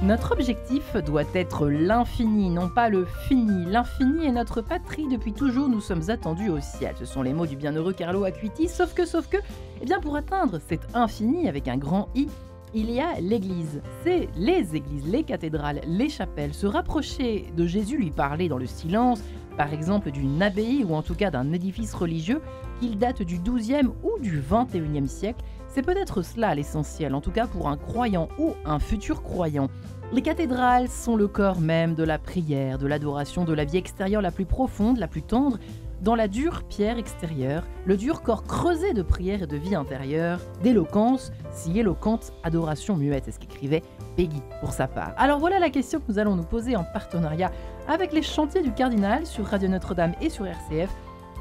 Notre objectif doit être l'infini, non pas le fini. L'infini est notre patrie, depuis toujours nous sommes attendus au ciel. Ce sont les mots du bienheureux Carlo Acuiti, sauf que, eh bien pour atteindre cet infini avec un grand I, il y a l'Église. C'est les églises, les cathédrales, les chapelles. Se rapprocher de Jésus, lui parler dans le silence, par exemple d'une abbaye ou en tout cas d'un édifice religieux, qu'il date du XIIe ou du XXIe siècle, c'est peut-être cela l'essentiel, en tout cas pour un croyant ou un futur croyant. Les cathédrales sont le corps même de la prière, de l'adoration, de la vie extérieure la plus profonde, la plus tendre, dans la dure pierre extérieure, le dur corps creusé de prière et de vie intérieure, d'éloquence, si éloquente adoration muette, c'est ce qu'écrivait Peggy pour sa part. Alors voilà la question que nous allons nous poser en partenariat avec les chantiers du Cardinal sur Radio Notre-Dame et sur RCF.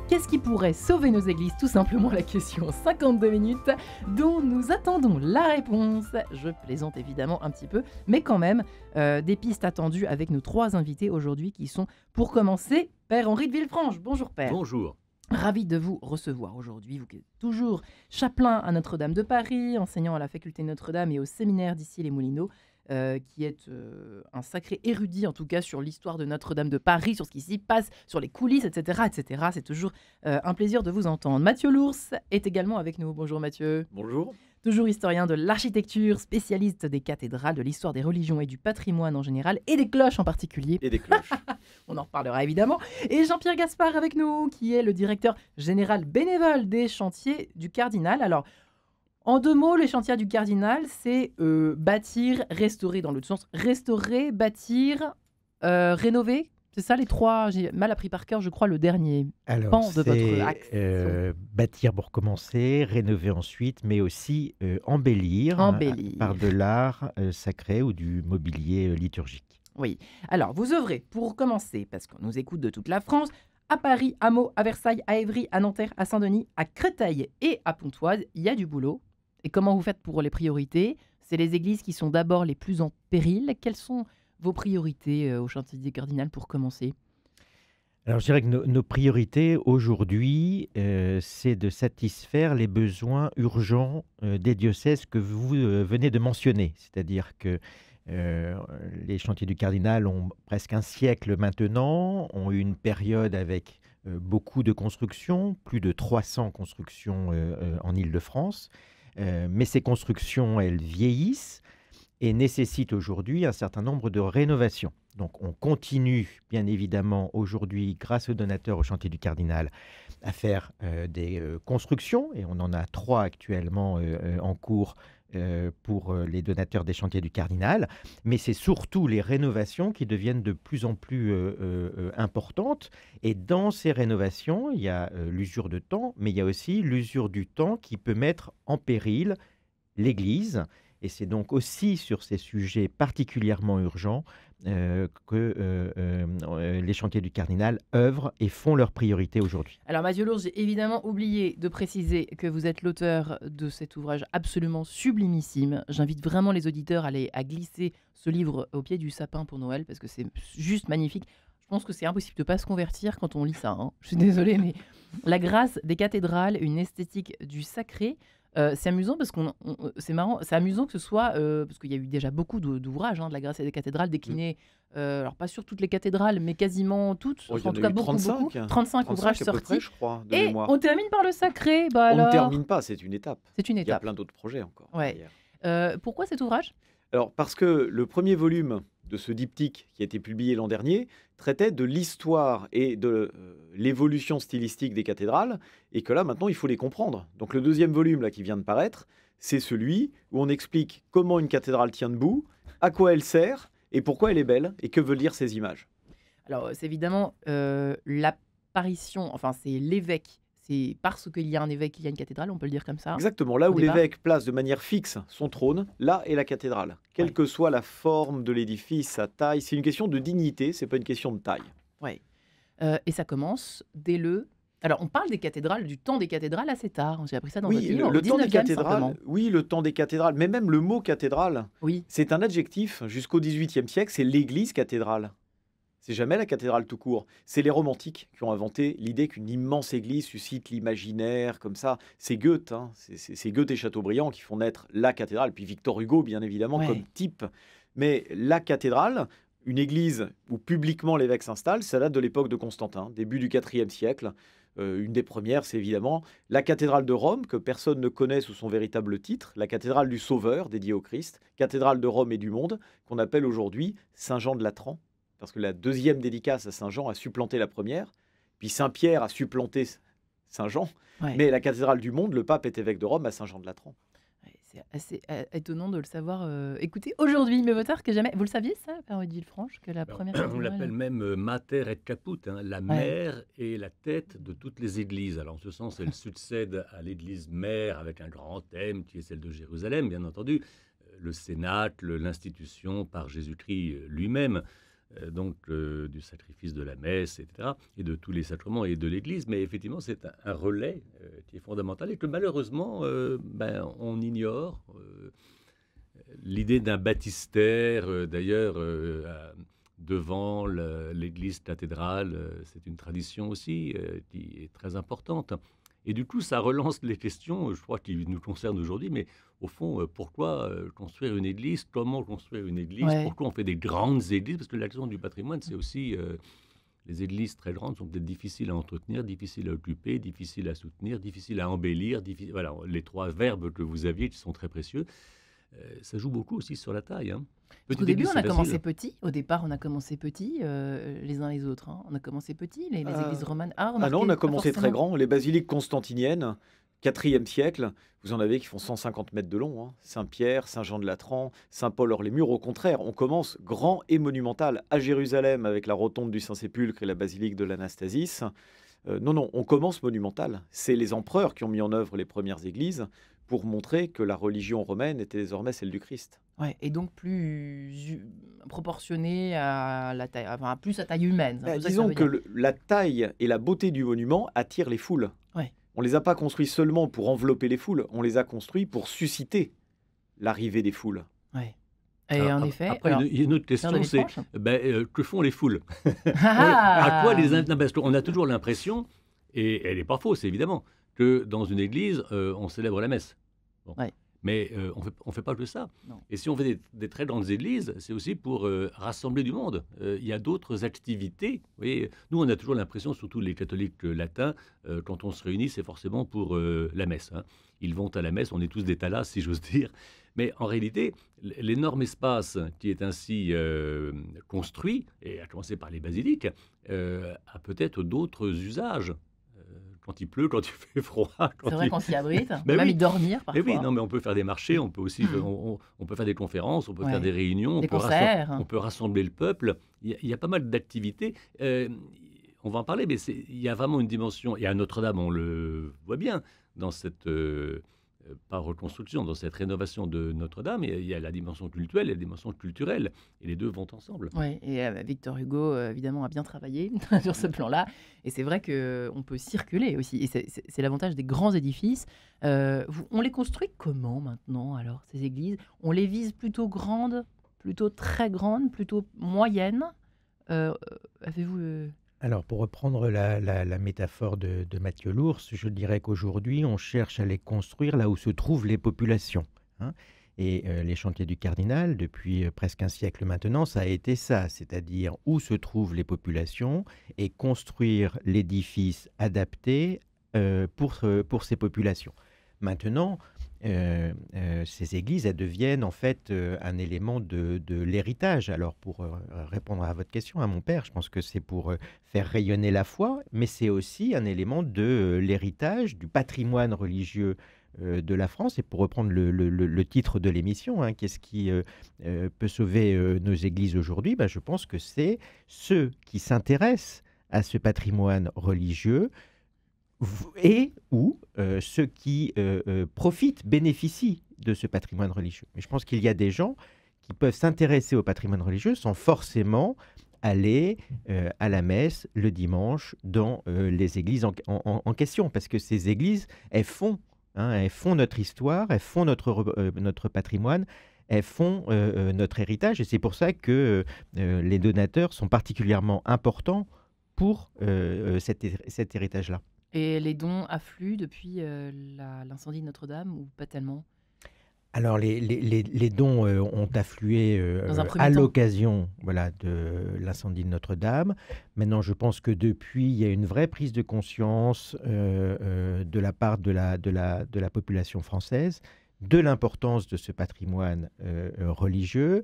Qu'est-ce qui pourrait sauver nos églises? Tout simplement la question 52 minutes dont nous attendons la réponse. Je plaisante évidemment un petit peu, mais quand même des pistes attendues avec nos trois invités aujourd'hui qui sont, pour commencer, Père Henri de Villefranche. Bonjour Père. Bonjour. Ravi de vous recevoir aujourd'hui, vous qui êtes toujours chapelain à Notre-Dame de Paris, enseignant à la faculté Notre-Dame et au séminaire d'Issy-les-Moulineaux, qui est un sacré érudit en tout cas sur l'histoire de Notre-Dame de Paris, sur ce qui s'y passe, sur les coulisses, etc. etc. C'est toujours un plaisir de vous entendre. Mathieu Lours est également avec nous. Bonjour Mathieu. Bonjour. Toujours historien de l'architecture, spécialiste des cathédrales, de l'histoire des religions et du patrimoine en général, et des cloches en particulier. Et des cloches. On en reparlera évidemment. Et Jean-Pierre Gaspard avec nous, qui est le directeur général bénévole des chantiers du Cardinal. Alors, en deux mots, les chantiers du Cardinal, c'est bâtir, restaurer dans l'autre sens. Restaurer, bâtir, rénover. C'est ça les trois. J'ai mal appris par cœur, je crois, le dernier pan de votre axe. Bâtir pour commencer, rénover ensuite, mais aussi embellir. Par de l'art sacré ou du mobilier liturgique. Oui. Alors, vous œuvrez, pour commencer, parce qu'on nous écoute de toute la France, à Paris, à Meaux, à Versailles, à Évry, à Nanterre, à Saint-Denis, à Créteil et à Pontoise. Il y a du boulot. Et comment vous faites pour les priorités? C'est les églises qui sont d'abord les plus en péril. Quelles sont vos priorités au chantier du Cardinal pour commencer? Alors je dirais que nos priorités aujourd'hui, c'est de satisfaire les besoins urgents des diocèses que vous venez de mentionner. C'est-à-dire que les chantiers du Cardinal ont presque un siècle maintenant, ont eu une période avec beaucoup de constructions, plus de 300 constructions en Île-de-France. Mais ces constructions, elles vieillissent et nécessitent aujourd'hui un certain nombre de rénovations. Donc on continue, bien évidemment, aujourd'hui, grâce aux donateurs au chantier du Cardinal, à faire des constructions, et on en a 3 actuellement en cours pour les donateurs des chantiers du Cardinal. Mais c'est surtout les rénovations qui deviennent de plus en plus importantes. Et dans ces rénovations, il y a l'usure de temps, mais il y a aussi l'usure du temps qui peut mettre en péril l'Église. Et c'est donc aussi sur ces sujets particulièrement urgents que les chantiers du Cardinal œuvrent et font leur priorité aujourd'hui. Alors Mathieu Lours, j'ai évidemment oublié de préciser que vous êtes l'auteur de cet ouvrage absolument sublimissime. J'invite vraiment les auditeurs à glisser ce livre au pied du sapin pour Noël parce que c'est juste magnifique. Je pense que c'est impossible de ne pas se convertir quand on lit ça. Je suis désolée, mais la grâce des cathédrales, une esthétique du sacré. C'est amusant parce c'est marrant, c'est amusant que ce soit parce qu'il y a eu déjà beaucoup d'ouvrages de la grâce des cathédrales déclinés, alors pas sur toutes les cathédrales, mais quasiment toutes. Oh, en tout cas, beaucoup. 35 ouvrages sortis. Près, je crois, de et mémoire. On termine par le sacré. On ne termine pas, c'est une étape. C'est une étape. Il y a plein d'autres projets encore. Ouais. Pourquoi cet ouvrage? Alors parce que le premier volume de ce diptyque qui a été publié l'an dernier traitait de l'histoire et de l'évolution stylistique des cathédrales, et que là maintenant il faut les comprendre. Donc le deuxième volume là qui vient de paraître, c'est celui où on explique comment une cathédrale tient debout, à quoi elle sert et pourquoi elle est belle et que veulent dire ces images. Alors c'est évidemment l'apparition, enfin c'est l'évêque. C'est parce qu'il y a un évêque qu'il y a une cathédrale, on peut le dire comme ça. Exactement, là où l'évêque place de manière fixe son trône, là est la cathédrale. Quelle que soit la forme de l'édifice, sa taille, c'est une question de dignité, c'est pas une question de taille. Oui. Et ça commence dès le... Alors on parle des cathédrales, du temps des cathédrales assez tard. J'ai appris ça dans votre livre. Le temps des cathédrales, le temps des cathédrales, mais même le mot cathédrale, c'est un adjectif. Jusqu'au XVIIIe siècle, c'est l'église cathédrale. C'est jamais la cathédrale tout court. C'est les romantiques qui ont inventé l'idée qu'une immense église suscite l'imaginaire, comme ça. C'est Goethe, c'est Goethe et Chateaubriand qui font naître la cathédrale. Puis Victor Hugo, bien évidemment, comme type Mais la cathédrale, une église où publiquement l'évêque s'installe, ça date de l'époque de Constantin, début du IVe siècle. Une des premières, c'est évidemment la cathédrale de Rome, que personne ne connaît sous son véritable titre, la cathédrale du Sauveur, dédiée au Christ, cathédrale de Rome et du monde, qu'on appelle aujourd'hui Saint-Jean de Latran, parce que la deuxième dédicace à Saint-Jean a supplanté la première, puis Saint-Pierre a supplanté Saint-Jean, Ouais. mais la cathédrale du monde, le pape est évêque de Rome à Saint-Jean de Latran. Ouais, c'est assez étonnant de le savoir. Écoutez, aujourd'hui, mieux vaut tard que jamais. Vous le saviez, ça, Père Villefranche, que la première On cathédrale... l'appelle même Mater et Caput, la mère et la tête de toutes les églises. Alors en ce sens, elle succède à l'église mère avec un grand thème qui est celle de Jérusalem, bien entendu, le cénacle, l'institution par Jésus-Christ lui-même, du sacrifice de la messe, etc., et de tous les sacrements et de l'église. Mais effectivement, c'est un relais qui est fondamental et que malheureusement, on ignore. L'idée d'un baptistère, d'ailleurs, devant l'église cathédrale, c'est une tradition aussi qui est très importante. Et du coup, ça relance les questions, je crois, qui nous concernent aujourd'hui. Mais au fond, pourquoi construire une église? Comment construire une église? Ouais. Pourquoi on fait des grandes églises? Parce que la question du patrimoine, c'est aussi... les églises très grandes sont peut-être difficiles à entretenir, difficiles à occuper, difficiles à soutenir, difficiles à embellir. Voilà, les trois verbes que vous aviez qui sont très précieux. Ça joue beaucoup aussi sur la taille. Au début, on a commencé petit. Au départ, on a commencé petit, les uns les autres. On a commencé petit, les églises romanes. Ah non, on a commencé très grand. Les basiliques constantiniennes, 4e siècle, vous en avez qui font 150 mètres de long. Saint-Pierre, Saint-Jean de Latran, Saint-Paul hors les murs. Au contraire, on commence grand et monumental à Jérusalem avec la rotonde du Saint-Sépulcre et la basilique de l'Anastasis. Non, on commence monumental. C'est les empereurs qui ont mis en œuvre les premières églises pour montrer que la religion romaine était désormais celle du Christ. Ouais, et donc plus proportionné à la taille, enfin plus à taille humaine. Disons que la taille et la beauté du monument attirent les foules. Ouais. On ne les a pas construits seulement pour envelopper les foules, on les a construits pour susciter l'arrivée des foules. Ouais. Et en effet... Après, il y a une autre question, c'est que font les foules? À quoi les parce qu'on a toujours l'impression, et elle n'est pas fausse évidemment, que dans une église, on célèbre la messe. Bon. Ouais. Mais on fait pas que ça. Non. Et si on fait des très grandes églises, c'est aussi pour rassembler du monde. Il y a d'autres activités. Vous voyez, nous, on a toujours l'impression, surtout les catholiques latins, quand on se réunit, c'est forcément pour la messe. Ils vont à la messe, on est tous des talas, si j'ose dire. Mais en réalité, l'énorme espace qui est ainsi construit, et à commencer par les basiliques, a peut-être d'autres usages. Quand il pleut, quand il fait froid. C'est vrai qu'on s'y abrite, on peut Ben même oui. y dormir parfois. Mais oui, non, mais on peut faire des marchés, on peut aussi on peut faire des conférences, on peut faire des réunions, Des concerts. on peut rassembler le peuple. Il y a pas mal d'activités. On va en parler, mais il y a vraiment une dimension, et à Notre-Dame, on le voit bien, dans cette pas reconstruction, dans cette rénovation de Notre-Dame, il y a la dimension cultuelle et la dimension culturelle, et les deux vont ensemble. Oui, et Victor Hugo, évidemment, a bien travaillé sur ce plan-là. Et c'est vrai qu'on peut circuler aussi. Et c'est l'avantage des grands édifices. On les construit comment maintenant, alors, ces églises? On les vise plutôt grandes, plutôt très grandes, plutôt moyennes? Avez-vous... Alors, pour reprendre la métaphore de Mathieu Lours, je dirais qu'aujourd'hui, on cherche à les construire là où se trouvent les populations. Et les chantiers du Cardinal, depuis presque un siècle maintenant, ça a été ça, c'est-à-dire où se trouvent les populations et construire l'édifice adapté pour ces populations. Maintenant, ces églises, elles deviennent en fait un élément de l'héritage. Alors pour répondre à votre question, à mon père, je pense que c'est pour faire rayonner la foi, mais c'est aussi un élément de l'héritage, du patrimoine religieux de la France. Et pour reprendre le titre de l'émission, qu'est-ce qui peut sauver nos églises aujourd'hui? Je pense que c'est ceux qui s'intéressent à ce patrimoine religieux et ou ceux qui profitent, bénéficient de ce patrimoine religieux. Mais je pense qu'il y a des gens qui peuvent s'intéresser au patrimoine religieux sans forcément aller à la messe le dimanche dans les églises en question, parce que ces églises, elles font notre histoire, elles font notre patrimoine, elles font notre héritage, et c'est pour ça que les donateurs sont particulièrement importants pour cet héritage-là. Et les dons affluent depuis l'incendie de Notre-Dame ou pas tellement? Alors les dons ont afflué Dans un premier à temps. l'occasion voilà, de l'incendie de Notre-Dame. Maintenant, je pense que depuis, il y a une vraie prise de conscience de la part de la population française de l'importance de ce patrimoine religieux.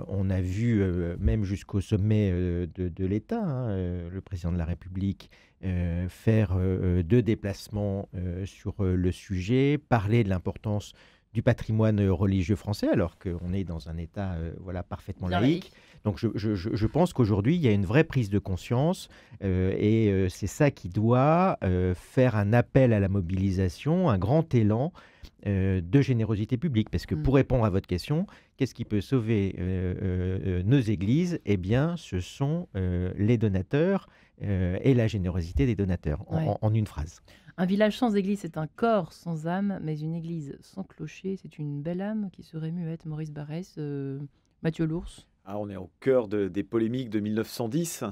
On a vu, même jusqu'au sommet de l'État, hein, le président de la République faire 2 déplacements sur le sujet, parler de l'importance du patrimoine religieux français, alors qu'on est dans un État voilà, parfaitement Bien laïque. laïque. Donc je pense qu'aujourd'hui, il y a une vraie prise de conscience et c'est ça qui doit faire un appel à la mobilisation, un grand élan de générosité publique. Parce que Mm. pour répondre à votre question, qu'est-ce qui peut sauver nos églises? Eh bien, ce sont les donateurs et la générosité des donateurs, Ouais. en une phrase. Un village sans église, c'est un corps sans âme, mais une église sans clocher, c'est une belle âme qui serait muette. Maurice Barrès, Mathieu Lours. Ah, on est au cœur des polémiques de 1910.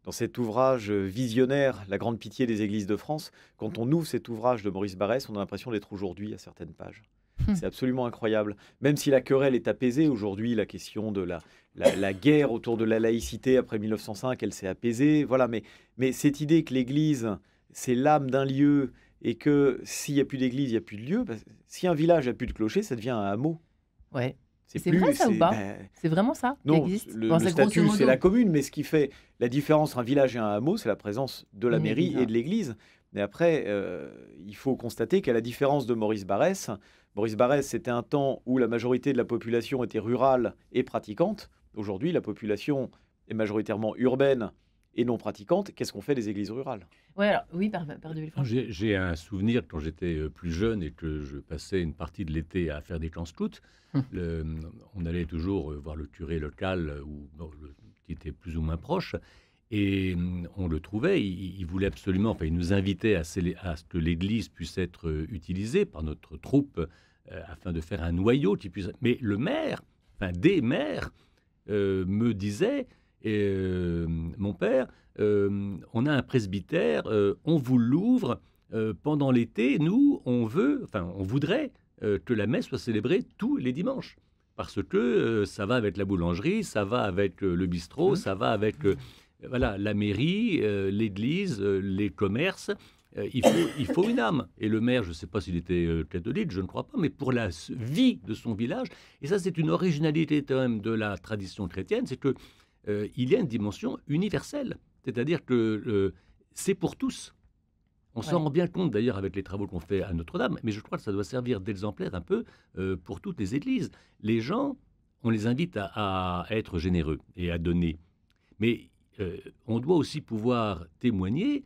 Dans cet ouvrage visionnaire, La grande pitié des églises de France, quand on ouvre cet ouvrage de Maurice Barrès, on a l'impression d'être aujourd'hui à certaines pages. C'est absolument incroyable. Même si la querelle est apaisée aujourd'hui, la question de la guerre autour de la laïcité après 1905, elle s'est apaisée. Voilà, mais cette idée que l'Église, c'est l'âme d'un lieu et que s'il n'y a plus d'église, il n'y a plus de lieu, bah, si un village n'a plus de clocher, ça devient un hameau. Ouais. C'est C'est vrai ça ou pas? ben, C'est vraiment ça qui non, existe? le Enfin, c'est statut, grosso c'est modo. la commune, mais ce qui fait la différence entre un village et un hameau, c'est la présence de la Une mairie église, et de l'église. Mais après, il faut constater qu'à la différence de Maurice Barrès, c'était un temps où la majorité de la population était rurale et pratiquante. Aujourd'hui, la population est majoritairement urbaine et non pratiquante. Qu'est-ce qu'on fait des églises rurales? Ouais, alors, oui, Père de Villefranche. J'ai un souvenir quand j'étais plus jeune et que je passais une partie de l'été à faire des camps scouts. On allait toujours voir le curé local qui était plus ou moins proche. Et on le trouvait, il voulait absolument, enfin, il nous invitait à ce que l'église puisse être utilisée par notre troupe afin de faire un noyau qui puisse. Mais le maire, enfin des maires, me disait, mon père, on a un presbytère, on vous l'ouvre pendant l'été. Nous, on voudrait que la messe soit célébrée tous les dimanches. Parce que ça va avec la boulangerie, ça va avec le bistrot, ça va avec voilà, la mairie, l'église, les commerces. Il faut une âme. Et le maire, je ne sais pas s'il était catholique, je ne crois pas, mais pour la vie de son village, et ça c'est une originalité quand même de la tradition chrétienne, c'est que il y a une dimension universelle. C'est-à-dire que c'est pour tous. On s'en Ouais. rend bien compte d'ailleurs avec les travaux qu'on fait à Notre-Dame, mais je crois que ça doit servir d'exemplaire un peu pour toutes les églises. Les gens, on les invite à être généreux et à donner. Mais on doit aussi pouvoir témoigner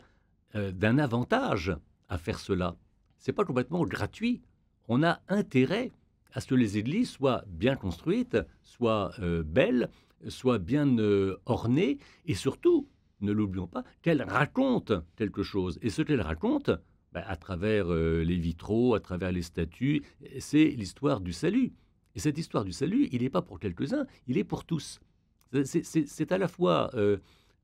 d'un avantage à faire cela. C'est pas complètement gratuit. On a intérêt à ce que les églises soient bien construites, soient belles, soient bien ornées, et surtout, ne l'oublions pas, qu'elles racontent quelque chose. Et ce qu'elles racontent, à travers les vitraux, à travers les statues, c'est l'histoire du salut. Et cette histoire du salut, il n'est pas pour quelques-uns, il est pour tous. C'est à la fois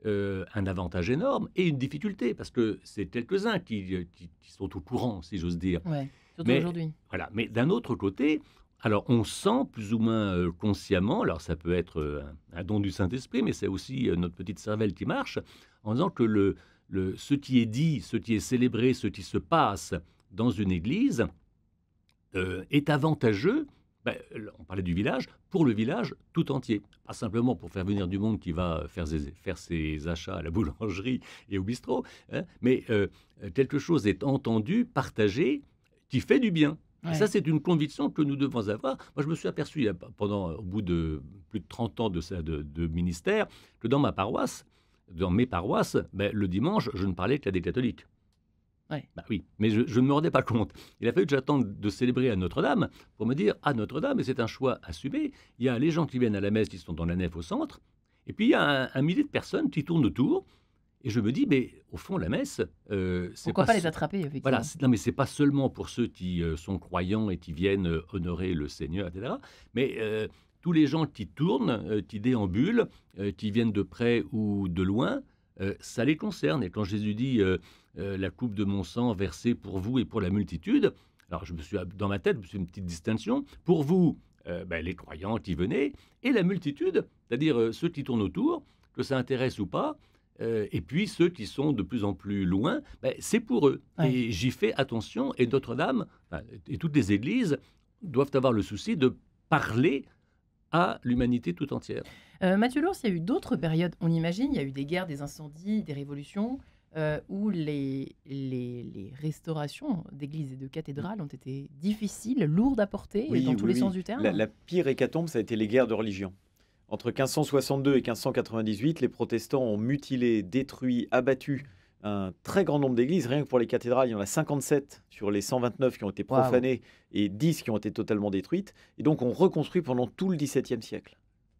un avantage énorme et une difficulté, parce que c'est quelques-uns qui sont au courant, si j'ose dire. Ouais, surtout Mais aujourd'hui. voilà. Mais d'un autre côté, alors on sent plus ou moins consciemment, alors ça peut être un don du Saint-Esprit, mais c'est aussi notre petite cervelle qui marche, en disant que ce qui est dit, ce qui est célébré, ce qui se passe dans une église est avantageux. On parlait du village, pour le village tout entier. Pas simplement pour faire venir du monde qui va faire ses achats à la boulangerie et au bistrot, hein, mais quelque chose est entendu, partagé, qui fait du bien. Et Ouais. ça, c'est une conviction que nous devons avoir. Moi, je me suis aperçu, au bout de plus de 30 ans de ministère, que dans mes paroisses, le dimanche, je ne parlais qu'à des catholiques. Ouais. Oui, mais je ne me rendais pas compte. Il a fallu que j'attende de célébrer à Notre-Dame pour me dire, à Notre-Dame, et c'est un choix assumé, il y a les gens qui viennent à la messe, qui sont dans la nef au centre, et puis il y a un millier de personnes qui tournent autour, et je me dis, mais au fond, la messe, c'est Pourquoi pas les se- attraper, effectivement. Voilà, non, mais c'est pas seulement pour ceux qui sont croyants et qui viennent honorer le Seigneur, etc., mais tous les gens qui tournent, qui déambulent, qui viennent de près ou de loin, ça les concerne. Et quand Jésus dit la coupe de mon sang versée pour vous et pour la multitude, Alors, dans ma tête, je me suis fait une petite distinction. Pour vous, les croyants qui venaient, et la multitude, c'est-à-dire ceux qui tournent autour, que ça intéresse ou pas, et puis ceux qui sont de plus en plus loin, c'est pour eux. Ouais. Et j'y fais attention, et Notre-Dame, et toutes les églises, doivent avoir le souci de parler à l'humanité tout entière. Mathieu Lours, il y a eu d'autres périodes, on imagine, il y a eu des guerres, des incendies, des révolutions, où les restaurations d'églises et de cathédrales ont été difficiles, lourdes à porter, dans tous les sens du terme. La pire hécatombe, ça a été les guerres de religion. Entre 1562 et 1598, les protestants ont mutilé, détruit, abattu un très grand nombre d'églises. Rien que pour les cathédrales, il y en a 57 sur les 129 qui ont été profanées et 10 qui ont été totalement détruites. Et donc, on reconstruit pendant tout le XVIIe siècle.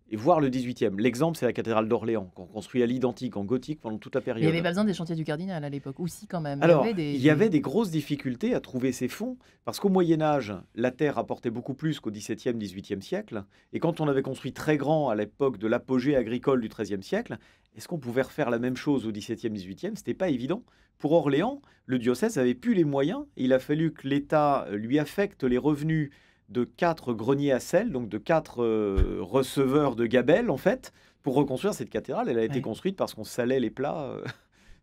Et voire le XVIIIe. L'exemple, c'est la cathédrale d'Orléans, qu'on construit à l'identique, en gothique, pendant toute la période. Il n'y avait pas besoin des chantiers du cardinal à l'époque, aussi quand même. Alors, il y avait des grosses difficultés à trouver ces fonds, parce qu'au Moyen-Âge, la terre rapportait beaucoup plus qu'au XVIIe, XVIIIe siècle. Et quand on avait construit très grand à l'époque de l'apogée agricole du XIIIe siècle, est-ce qu'on pouvait refaire la même chose au XVIIe, XVIIIe? Ce n'était pas évident. Pour Orléans, le diocèse n'avait plus les moyens. Et il a fallu que l'État lui affecte les revenus de 4 greniers à sel, donc de 4 receveurs de gabelle, en fait, pour reconstruire cette cathédrale. Elle a été construite parce qu'on salait les plats,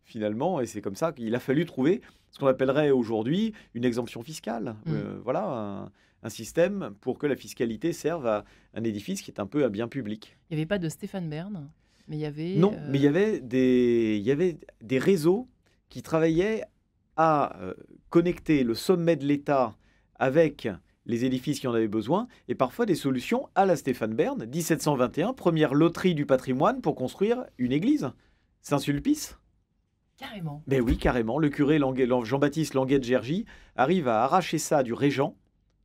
finalement, et c'est comme ça qu'il a fallu trouver ce qu'on appellerait aujourd'hui une exemption fiscale. Voilà, un système pour que la fiscalité serve à un édifice qui est un peu un bien public. Il n'y avait pas de Stéphane Bern, mais il y avait... Non, mais il y avait des réseaux qui travaillaient à connecter le sommet de l'État avec les édifices qui en avaient besoin, et parfois des solutions à la Stéphane Bern, 1721, première loterie du patrimoine pour construire une église. Saint-Sulpice. Carrément. Mais oui, carrément. Le curé Jean-Baptiste Languet de Gergy arrive à arracher ça du régent,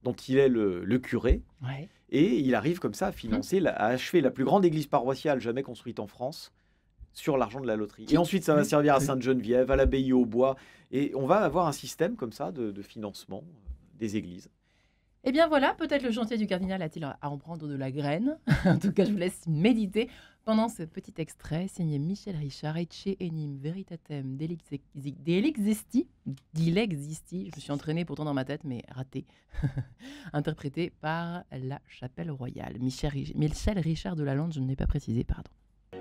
dont il est le curé, et il arrive comme ça à financer, à achever la plus grande église paroissiale jamais construite en France, sur l'argent de la loterie. Et ensuite, ça va servir à Sainte-Geneviève, à l'abbaye au bois, et on va avoir un système comme ça de financement des églises. Eh bien voilà, peut-être le chantier du cardinal a-t-il à en prendre de la graine. En tout cas, je vous laisse méditer pendant ce petit extrait signé Michel Richard, Ecce enim veritatem dilexisti, je me suis entraînée pourtant dans ma tête, mais raté, interprété par la Chapelle Royale. Michel Richard de Lalande, je ne l'ai pas précisé, pardon.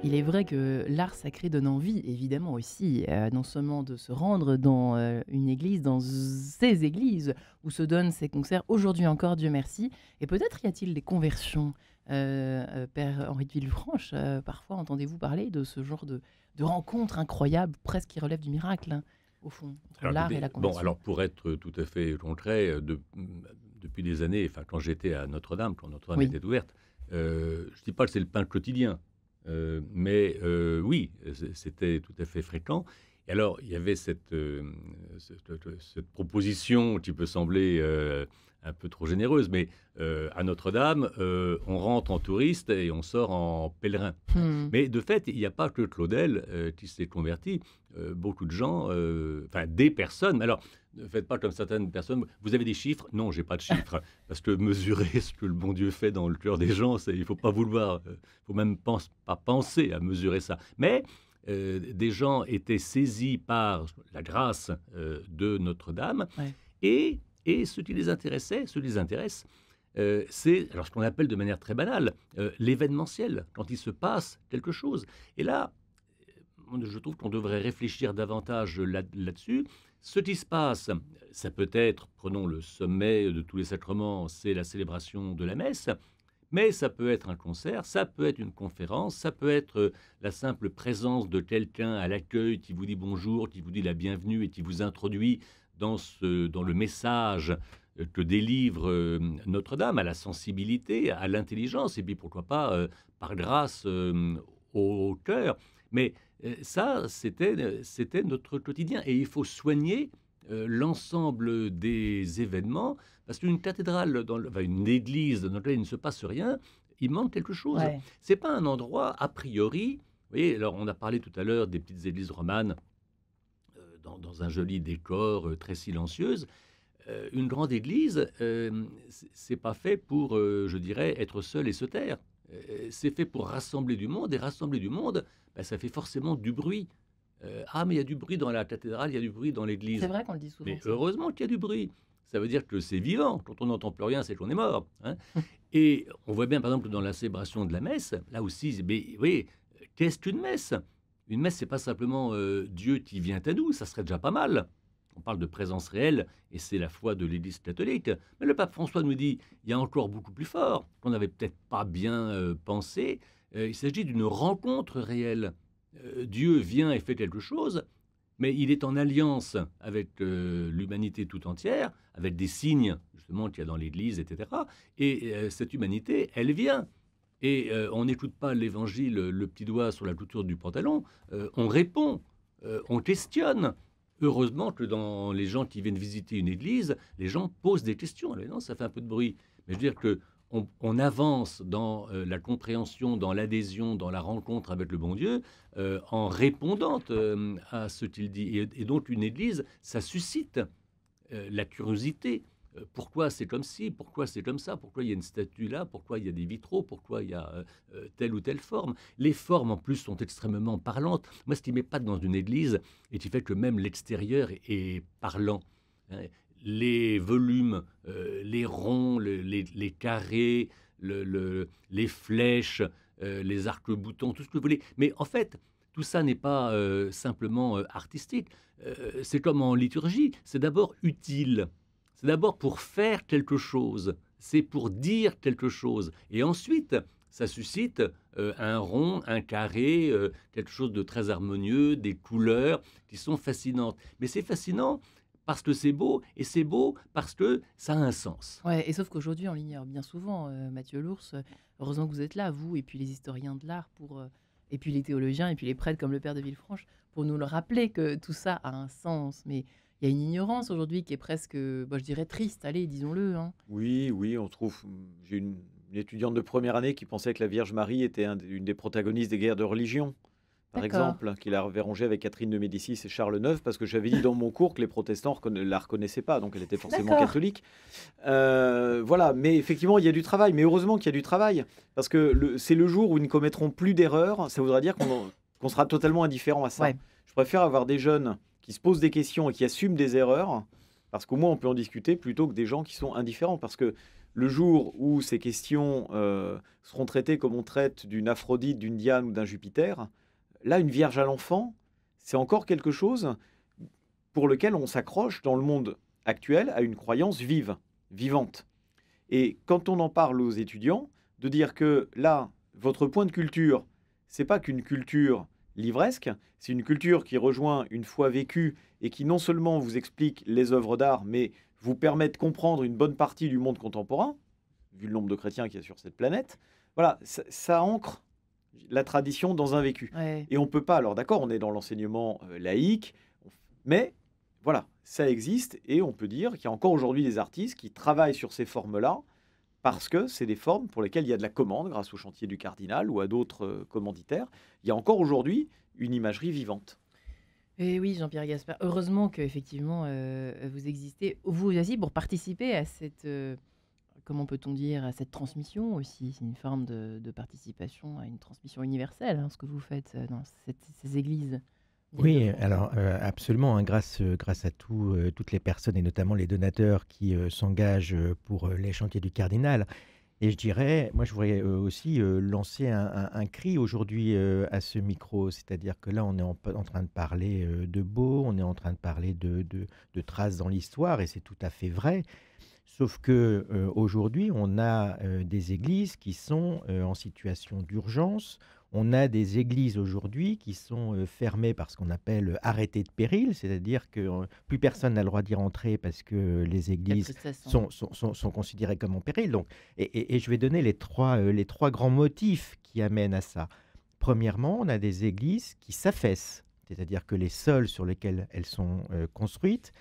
Il est vrai que l'art sacré donne envie, évidemment aussi, non seulement de se rendre dans une église, dans ces églises où se donnent ces concerts, aujourd'hui encore, Dieu merci. Et peut-être y a-t-il des conversions, Père Henri de Villefranche, parfois entendez-vous parler de ce genre de rencontres incroyables, presque qui relèvent du miracle, hein, au fond, entre l'art et la conversion. Bon, alors pour être tout à fait concret, depuis des années, enfin quand j'étais à Notre-Dame, quand Notre-Dame était ouverte, je ne dis pas que c'est le pain quotidien, mais oui, c'était tout à fait fréquent. Et alors, il y avait cette proposition qui peut sembler un peu trop généreuse, mais à Notre-Dame, on rentre en touriste et on sort en pèlerin. Mais de fait, il n'y a pas que Claudel qui s'est converti. Beaucoup de gens, enfin des personnes. Alors, ne faites pas comme certaines personnes. Vous avez des chiffres? Non, j'ai pas de chiffres. Parce que mesurer ce que le bon Dieu fait dans le cœur des gens, il ne faut pas vouloir. Il ne faut même pas penser à mesurer ça. Mais des gens étaient saisis par la grâce de Notre-Dame. Et ce qui les intéressait, c'est alors ce qu'on appelle de manière très banale l'événementiel, quand il se passe quelque chose. Et là, je trouve qu'on devrait réfléchir davantage là-dessus. Ce qui se passe, ça peut être, prenons le sommet de tous les sacrements, c'est la célébration de la messe, mais ça peut être un concert, ça peut être une conférence, ça peut être la simple présence de quelqu'un à l'accueil qui vous dit bonjour, qui vous dit la bienvenue et qui vous introduit dans le message que délivre Notre-Dame, à la sensibilité, à l'intelligence, et puis pourquoi pas, par grâce, au cœur. Mais ça, c'était notre quotidien. Et il faut soigner l'ensemble des événements, parce qu'une cathédrale, une église dans laquelle il ne se passe rien, il manque quelque chose. Ce n'est pas un endroit, a priori... Vous voyez, alors on a parlé tout à l'heure des petites églises romanes, dans un joli décor, très silencieuse. Une grande église, c'est pas fait pour, je dirais, être seul et se taire. C'est fait pour rassembler du monde, et rassembler du monde, ça fait forcément du bruit. Mais il y a du bruit dans la cathédrale, il y a du bruit dans l'église. C'est vrai qu'on le dit souvent. Mais heureusement qu'il y a du bruit. ça veut dire que c'est vivant. Quand on n'entend plus rien, c'est qu'on est mort. Hein. Et on voit bien, par exemple, dans la célébration de la messe, là aussi, oui, qu'est-ce qu'une messe? Une messe, c'est pas simplement Dieu qui vient à nous, ça serait déjà pas mal. On parle de présence réelle, et c'est la foi de l'Église catholique. Mais le pape François nous dit, il y a encore beaucoup plus fort, qu'on n'avait peut-être pas bien pensé. Il s'agit d'une rencontre réelle. Dieu vient et fait quelque chose, mais il est en alliance avec l'humanité tout entière, avec des signes, justement, qu'il y a dans l'Église, etc. Et cette humanité, elle vient. Et on n'écoute pas l'Évangile, le petit doigt sur la couture du pantalon, on répond, on questionne. Heureusement que dans les gens qui viennent visiter une église, les gens posent des questions. Alors, non, ça fait un peu de bruit. Mais je veux dire que on avance dans la compréhension, dans l'adhésion, dans la rencontre avec le bon Dieu, en répondant à ce qu'il dit. Et donc une église, ça suscite la curiosité. Pourquoi c'est comme ci, pourquoi c'est comme ça, pourquoi il y a une statue là, pourquoi il y a des vitraux, pourquoi il y a telle ou telle forme. Les formes en plus sont extrêmement parlantes. Moi, ce qui m'épate dans une église et qui fait que même l'extérieur est parlant. Hein. Les volumes, les ronds, les carrés, les flèches, les arcs-boutants, tout ce que vous voulez. Mais en fait, tout ça n'est pas simplement artistique. C'est comme en liturgie, c'est d'abord utile. C'est d'abord pour faire quelque chose, c'est pour dire quelque chose. Et ensuite, ça suscite un rond, un carré, quelque chose de très harmonieux, des couleurs qui sont fascinantes. Mais c'est fascinant parce que c'est beau, et c'est beau parce que ça a un sens. Ouais, et sauf qu'aujourd'hui, on l'ignore bien souvent, Mathieu Lours. Heureusement que vous êtes là, vous, et puis les historiens de l'art, et puis les théologiens, et puis les prêtres comme le père de Villefranche, pour nous le rappeler que tout ça a un sens. Mais il y a une ignorance aujourd'hui qui est presque, je dirais, triste, allez, disons-le. Hein. Oui, oui, on trouve. J'ai une étudiante de première année qui pensait que la Vierge Marie était une des protagonistes des guerres de religion, par D'accord. exemple, qu'il avait rangée avec Catherine de Médicis et Charles IX, parce que j'avais dit dans mon cours que les protestants la reconnaissaient pas, donc elle était forcément D'accord. catholique. Voilà, mais effectivement, il y a du travail. Mais heureusement qu'il y a du travail, parce que c'est le jour où ils ne commettront plus d'erreurs. Ça voudra dire qu'on sera totalement indifférent à ça. Ouais. Je préfère avoir des jeunes qui se posent des questions et qui assument des erreurs, parce qu'au moins on peut en discuter, plutôt que des gens qui sont indifférents. Parce que le jour où ces questions seront traitées comme on traite d'une Aphrodite, d'une Diane ou d'un Jupiter, là, une Vierge à l'enfant, c'est encore quelque chose pour lequel on s'accroche dans le monde actuel à une croyance vive, vivante. Et quand on en parle aux étudiants, de dire que là, votre point de culture, c'est pas qu'une culture livresque, c'est une culture qui rejoint une foi vécue et qui non seulement vous explique les œuvres d'art, mais vous permet de comprendre une bonne partie du monde contemporain, vu le nombre de chrétiens qu'il y a sur cette planète. Voilà, ça ancre la tradition dans un vécu. Ouais. Et on peut pas, alors d'accord, on est dans l'enseignement laïque, mais voilà, ça existe, et on peut dire qu'il y a encore aujourd'hui des artistes qui travaillent sur ces formes-là, parce que c'est des formes pour lesquelles il y a de la commande, grâce au chantier du cardinal ou à d'autres commanditaires. Il y a encore aujourd'hui une imagerie vivante. Et oui, Jean-Pierre Gaspard, heureusement qu'effectivement vous existez, vous aussi, pour participer à cette, comment peut-on dire, à cette transmission aussi. C'est une forme de participation à une transmission universelle, hein, ce que vous faites dans ces églises. Oui, alors absolument, hein, grâce à toutes les personnes et notamment les donateurs qui s'engagent pour les chantiers du cardinal. Et je dirais, moi je voudrais aussi lancer un cri aujourd'hui à ce micro, c'est-à-dire que là on est en train de parler de beau, on est en train de parler de traces dans l'histoire, et c'est tout à fait vrai. Sauf que aujourd'hui, on a des églises qui sont en situation d'urgence. On a des églises aujourd'hui qui sont fermées par ce qu'on appelle arrêté de péril, c'est-à-dire que plus personne n'a le droit d'y rentrer parce que les Quelle églises tristesse, hein. sont considérées comme en péril. Donc, et je vais donner les trois grands motifs qui amènent à ça. Premièrement, on a des églises qui s'affaissent, c'est-à-dire que les sols sur lesquels elles sont construites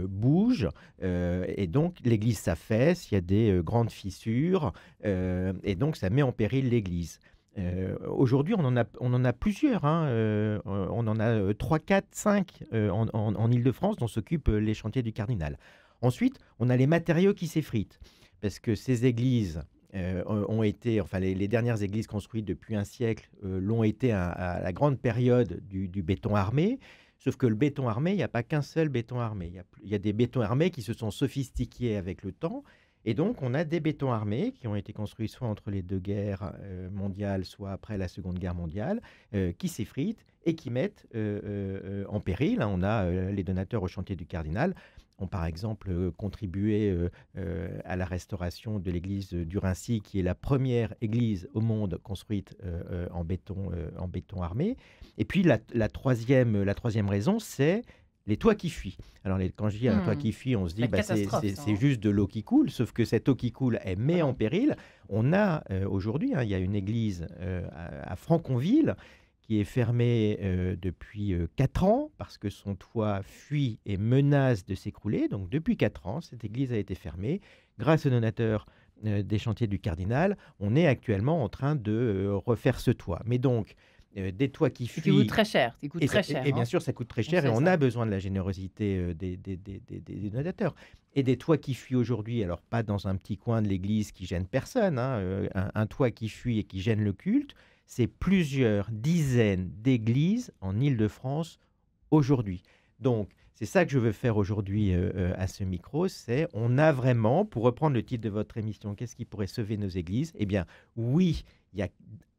bouge, et donc l'église s'affaisse, il y a des grandes fissures, et donc ça met en péril l'église. Aujourd'hui, on en a plusieurs, hein, on en a 3, 4, 5 en Île-de-France dont s'occupent les chantiers du cardinal. Ensuite, on a les matériaux qui s'effritent, parce que ces églises ont été, enfin les dernières églises construites depuis un siècle l'ont été à la grande période du béton armé. Sauf que le béton armé, il n'y a pas qu'un seul béton armé. Il y a des bétons armés qui se sont sophistiqués avec le temps. Et donc, on a des bétons armés qui ont été construits soit entre les deux guerres mondiales, soit après la Seconde Guerre mondiale, qui s'effritent et qui mettent en péril. On a les donateurs au chantier du Cardinal ont par exemple contribué à la restauration de l'église du Rincy, qui est la première église au monde construite en béton armé. Et puis la troisième raison, c'est les toits qui fuient. Alors, quand je dis un toit qui fuit, on se dit c'est juste de l'eau qui coule, sauf que cette eau qui coule, elle met en péril. On a aujourd'hui, il y a une église à Franconville qui est fermée depuis 4 ans parce que son toit fuit et menace de s'écrouler. Donc, depuis 4 ans, cette église a été fermée. Grâce aux donateurs des chantiers du Cardinal, on est actuellement en train de refaire ce toit. Mais donc, des toits qui fuient. Qui coûtent très cher. Et bien sûr, ça coûte très cher et on a besoin de la générosité des donateurs. Et des toits qui fuient aujourd'hui, alors pas dans un petit coin de l'église qui gêne personne, un toit qui fuit et qui gêne le culte, c'est plusieurs dizaines d'églises en Île-de-France aujourd'hui. Donc, c'est ça que je veux faire aujourd'hui à ce micro, c'est on a vraiment, pour reprendre le titre de votre émission, qu'est-ce qui pourrait sauver nos églises? Eh bien, oui, il y a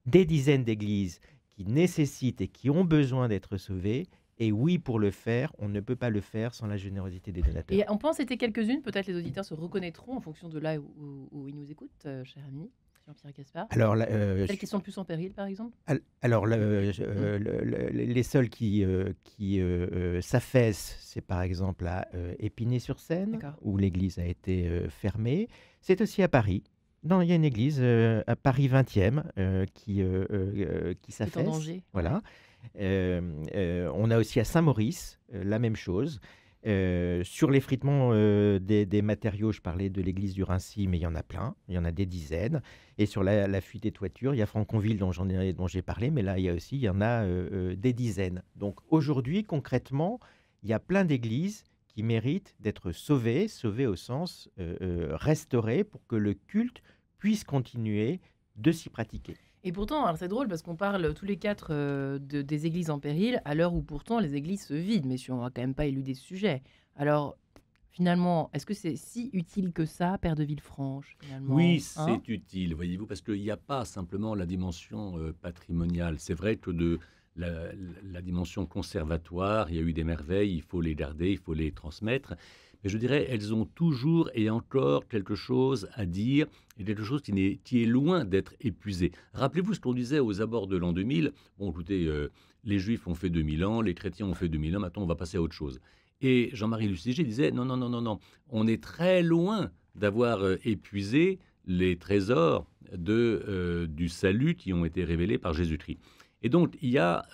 des dizaines d'églises qui nécessitent et qui ont besoin d'être sauvées. Et oui, pour le faire, on ne peut pas le faire sans la générosité des donateurs. Et on pense c'était quelques-unes, peut-être les auditeurs se reconnaîtront en fonction de là où ils nous écoutent, cher ami Jean-Pierre Gaspard. Alors, celles qui sont le plus en péril, par exemple. Alors, les seuls qui s'affaissent, c'est par exemple à Épinay-sur-Seine, où l'église a été fermée. C'est aussi à Paris. Non, il y a une église à Paris 20e qui s'affaisse. En danger. Voilà. On a aussi à Saint-Maurice la même chose. Sur l'effritement des matériaux, je parlais de l'église du Rincy, mais il y en a plein, il y en a des dizaines. Et sur la fuite des toitures, il y a Franconville dont j'ai parlé, mais là, il y en a des dizaines. Donc aujourd'hui, concrètement, il y a plein d'églises qui méritent d'être sauvées au sens restaurées, pour que le culte puisse continuer de s'y pratiquer. Et pourtant, alors c'est drôle parce qu'on parle tous les quatre des églises en péril, à l'heure où pourtant les églises se vident, mais on va quand même pas éluder ce sujet. Alors, finalement, est-ce que c'est si utile que ça, Père de Villefranche, finalement? Oui, c'est utile, voyez-vous, parce qu'il n'y a pas simplement la dimension patrimoniale. C'est vrai que de la dimension conservatoire, il y a eu des merveilles, il faut les garder, il faut les transmettre. Mais je dirais, elles ont toujours et encore quelque chose à dire, et quelque chose qui est loin d'être épuisé. Rappelez-vous ce qu'on disait aux abords de l'an 2000. Bon, écoutez, les Juifs ont fait 2000 ans, les chrétiens ont fait 2000 ans, maintenant on va passer à autre chose. Et Jean-Marie Lustiger disait, non, on est très loin d'avoir épuisé les trésors du salut qui ont été révélés par Jésus-Christ. Et donc, il y a,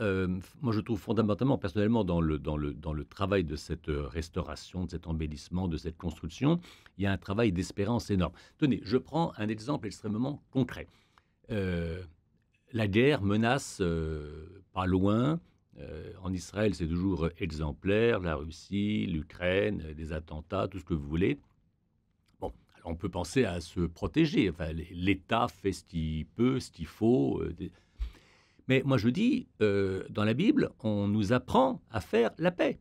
moi je trouve fondamentalement, personnellement, dans le travail de cette restauration, de cet embellissement, de cette construction, il y a un travail d'espérance énorme. Tenez, je prends un exemple extrêmement concret. La guerre menace pas loin. En Israël, c'est toujours exemplaire, la Russie, l'Ukraine, des attentats, tout ce que vous voulez. Bon, alors on peut penser à se protéger. Enfin, l'État fait ce qu'il peut, ce qu'il faut. Mais moi je dis, dans la Bible, on nous apprend à faire la paix.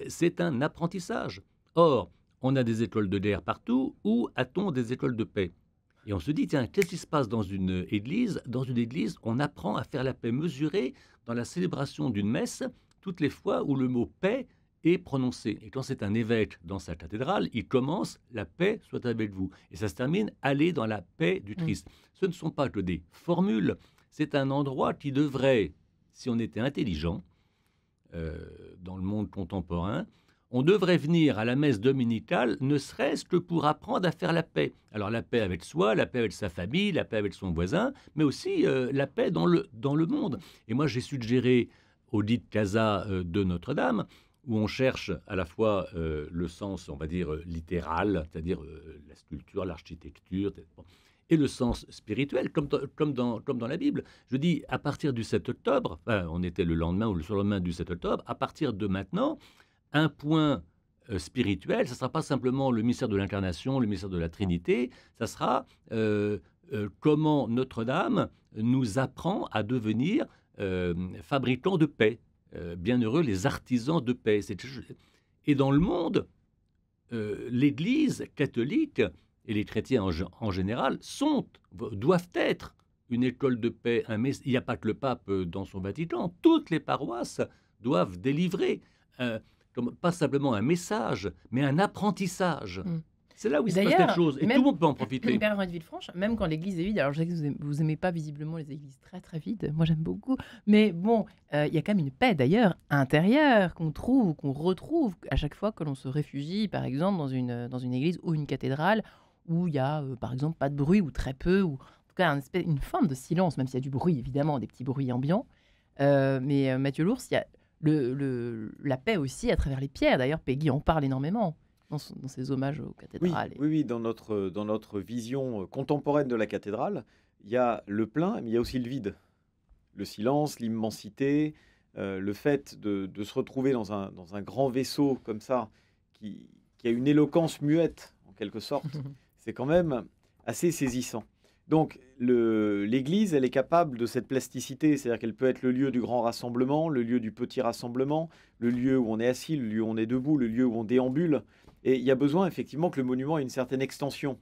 C'est un apprentissage. Or, on a des écoles de guerre partout. Où a-t-on des écoles de paix? Et on se dit, tiens, qu'est-ce qui se passe dans une église? Dans une église, on apprend à faire la paix, mesurée dans la célébration d'une messe, toutes les fois où le mot paix est prononcé. Et quand c'est un évêque dans sa cathédrale, il commence « la paix soit avec vous ». Et ça se termine « allez dans la paix du Christ ». Ce ne sont pas que des formules. C'est un endroit qui devrait, si on était intelligent, dans le monde contemporain, on devrait venir à la messe dominicale, ne serait-ce que pour apprendre à faire la paix. Alors la paix avec soi, la paix avec sa famille, la paix avec son voisin, mais aussi la paix dans le monde. Et moi, j'ai suggéré au dit Casa de Notre-Dame, où on cherche à la fois le sens, on va dire, littéral, c'est-à-dire la sculpture, l'architecture, et le sens spirituel, comme dans la Bible. Je dis, à partir du 7 octobre, enfin, on était le lendemain ou le surlendemain du 7 octobre, à partir de maintenant, un point spirituel, ça ne sera pas simplement le mystère de l'incarnation, le mystère de la Trinité, ça sera comment Notre-Dame nous apprend à devenir fabricants de paix. bienheureux les artisans de paix. Et dans le monde, l'Église catholique et les chrétiens en général doivent être une école de paix. Il n'y a pas que le pape dans son Vatican. Toutes les paroisses doivent délivrer pas simplement un message, mais un apprentissage. C'est là où il se passe quelque chose, et tout le monde peut en profiter. Père Henri de Villefranche, même quand l'église est vide, alors je sais que vous aimez pas visiblement les églises très très vides, moi j'aime beaucoup, mais bon, il y a quand même une paix d'ailleurs intérieure qu'on retrouve à chaque fois que l'on se réfugie, par exemple, dans une église ou une cathédrale, où il y a par exemple pas de bruit, ou très peu, ou en tout cas une forme de silence, même s'il y a du bruit, évidemment, des petits bruits ambiants. Mais Mathieu Lours, il y a la paix aussi à travers les pierres, d'ailleurs Peggy en parle énormément. Dans ses hommages aux cathédrales. Oui, dans notre vision contemporaine de la cathédrale, il y a le plein, mais il y a aussi le vide. Le silence, l'immensité, le fait de se retrouver dans un grand vaisseau comme ça, qui a une éloquence muette, en quelque sorte, c'est quand même assez saisissant. Donc, l'Église, elle est capable de cette plasticité, c'est-à-dire qu'elle peut être le lieu du grand rassemblement, le lieu du petit rassemblement, le lieu où on est assis, le lieu où on est debout, le lieu où on déambule. Et il y a besoin effectivement que le monument ait une certaine extension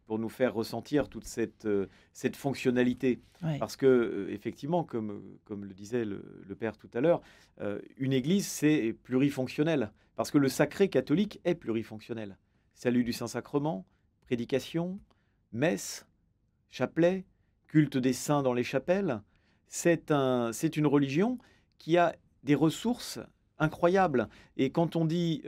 pour nous faire ressentir toute cette fonctionnalité. Ouais. Parce que, effectivement, comme le disait le père tout à l'heure, une église, c'est plurifonctionnel. Parce que le sacré catholique est plurifonctionnel. Salut du Saint-Sacrement, prédication, messe, chapelet, culte des saints dans les chapelles. C'est une religion qui a des ressources incroyables. Et quand on dit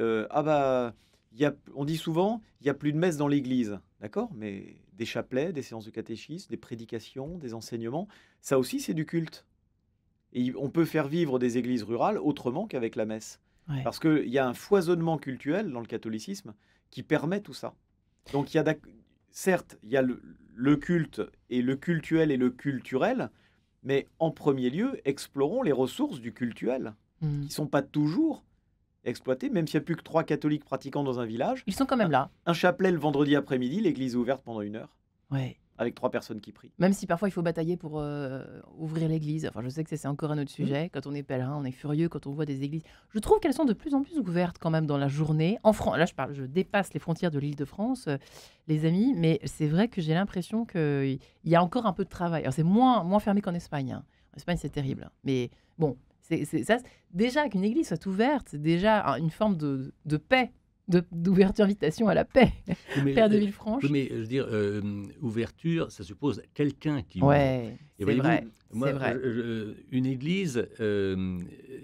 on dit souvent, il n'y a plus de messe dans l'église, d'accord ? Mais des chapelets, des séances de catéchisme, des prédications, des enseignements, ça aussi c'est du culte. Et on peut faire vivre des églises rurales autrement qu'avec la messe. Ouais. Parce qu'il y a un foisonnement cultuel dans le catholicisme qui permet tout ça. Donc certes, il y a le culte et le cultuel et le culturel, mais en premier lieu, explorons les ressources du cultuel, qui ne sont pas toujours exploités, même s'il n'y a plus que 3 catholiques pratiquants dans un village. Ils sont quand même là. Un chapelet le vendredi après-midi, l'église est ouverte pendant 1 heure. Ouais. Avec 3 personnes qui prient. Même si parfois il faut batailler pour ouvrir l'église. Enfin, je sais que c'est encore un autre sujet. Quand on est pèlerin, on est furieux quand on voit des églises. Je trouve qu'elles sont de plus en plus ouvertes quand même dans la journée. En France, là je dépasse les frontières de l'Île-de-France, les amis, mais c'est vrai que j'ai l'impression qu'il y a encore un peu de travail. Alors c'est moins fermé qu'en Espagne. Hein. En Espagne, c'est terrible. Mais bon, déjà qu'une église soit ouverte, c'est déjà une forme de paix. D'ouverture, invitation à la paix, Père de Villefranche. Oui, mais je veux dire, ouverture, ça suppose quelqu'un qui ouvre. Ouais, c'est vrai. Moi, une église,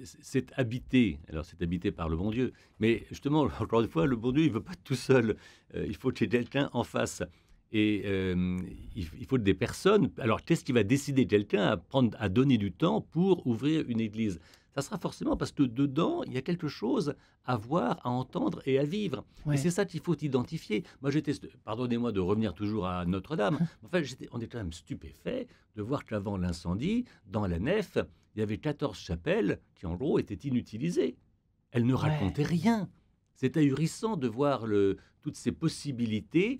c'est habité. Alors, c'est habité par le bon Dieu. Mais justement, encore une fois, le bon Dieu, il ne veut pas tout seul. Il faut qu'il y ait quelqu'un en face. Et il faut des personnes. Alors, qu'est-ce qui va décider quelqu'un à donner du temps pour ouvrir une église ? Ça sera forcément parce que dedans, il y a quelque chose à voir, à entendre et à vivre. Ouais. Et c'est ça qu'il faut identifier. Moi, pardonnez-moi de revenir toujours à Notre-Dame, enfin, on est quand même stupéfait de voir qu'avant l'incendie, dans la nef, il y avait 14 chapelles qui, en gros, étaient inutilisées. Elles ne racontaient rien. C'est ahurissant de voir toutes ces possibilités,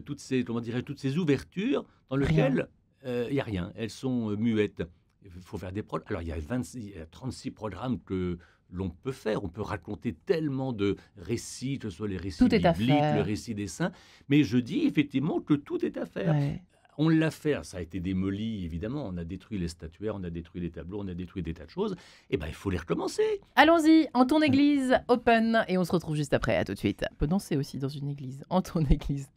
toutes ces ouvertures dans lesquelles il n'y a rien. Elles sont muettes. Il faut faire des programmes. Alors, il y a 36 programmes que l'on peut faire. On peut raconter tellement de récits, que ce soit les récits bibliques, le récit des saints. Mais je dis effectivement que tout est à faire. Ouais. On l'a fait. Ça a été démoli, évidemment. On a détruit les statuaires, on a détruit les tableaux, on a détruit des tas de choses. Eh bien, il faut les recommencer. Allons-y, en ton église, open. Et on se retrouve juste après. À tout de suite. On peut danser aussi dans une église, en ton église.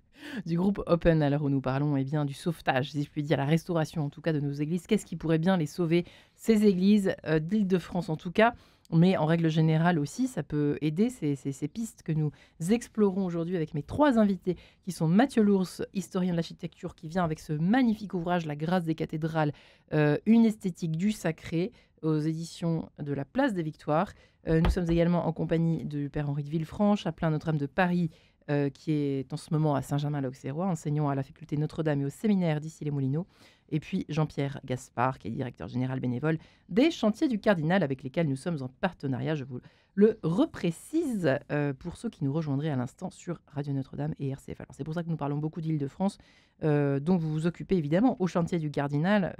Du groupe Open, à l'heure où nous parlons bien du sauvetage, si je puis dire, la restauration en tout cas de nos églises. Qu'est-ce qui pourrait bien les sauver, ces églises d'Île-de-France en tout cas, mais en règle générale aussi, ça peut aider ces pistes que nous explorons aujourd'hui avec mes 3 invités qui sont Mathieu Lours, historien de l'architecture, qui vient avec ce magnifique ouvrage, La Grâce des cathédrales, une esthétique du sacré, aux éditions de la Place des Victoires. Nous sommes également en compagnie du Père Henri de Villefranche, chapelain Notre-Dame de Paris, qui est en ce moment à Saint-Germain-l'Auxerrois, enseignant à la faculté Notre-Dame et au séminaire d'Issy-les-Moulineaux. et puis Jean-Pierre Gaspard, qui est directeur général bénévole des Chantiers du Cardinal, avec lesquels nous sommes en partenariat, je vous le reprécise, pour ceux qui nous rejoindraient à l'instant sur Radio Notre-Dame et RCF. Alors c'est pour ça que nous parlons beaucoup d'Île-de-France, dont vous vous occupez évidemment au Chantier du Cardinal,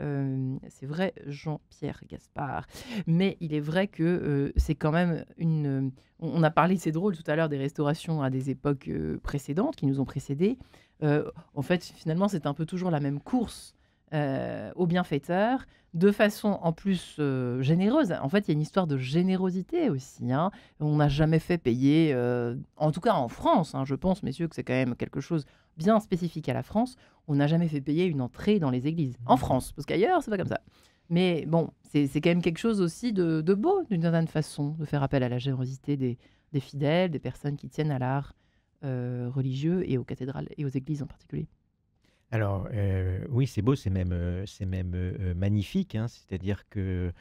c'est vrai, Jean-Pierre Gaspard. Mais il est vrai que c'est quand même on a parlé, c'est drôle, tout à l'heure, des restaurations à des époques précédentes, qui nous ont précédés. En fait, finalement, c'est un peu toujours la même course aux bienfaiteurs, de façon en plus généreuse. En fait, il y a une histoire de générosité aussi, hein. On n'a jamais fait payer, en tout cas en France, hein, je pense, messieurs, que c'est quand même quelque chose bien spécifique à la France. On n'a jamais fait payer une entrée dans les églises. En France, parce qu'ailleurs, c'est pas comme ça. Mais bon, c'est quand même quelque chose aussi de beau, d'une certaine façon, de faire appel à la générosité des fidèles, des personnes qui tiennent à l'art religieux et aux cathédrales et aux églises en particulier. Alors, oui, c'est beau, c'est même magnifique, hein. C'est-à-dire que,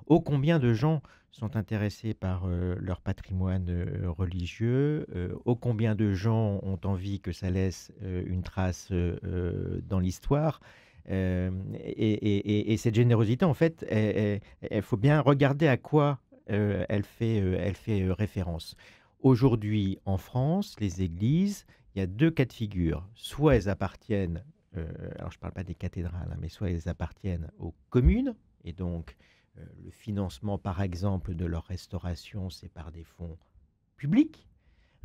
ô combien de gens sont intéressés par leur patrimoine religieux, ô combien de gens ont envie que ça laisse une trace dans l'histoire. Et cette générosité, en fait, il faut bien regarder à quoi elle fait référence. Aujourd'hui, en France, les églises, il y a deux cas de figure. Soit elles appartiennent, alors je ne parle pas des cathédrales, hein, mais soit elles appartiennent aux communes, et donc le financement, par exemple, de leur restauration, c'est par des fonds publics,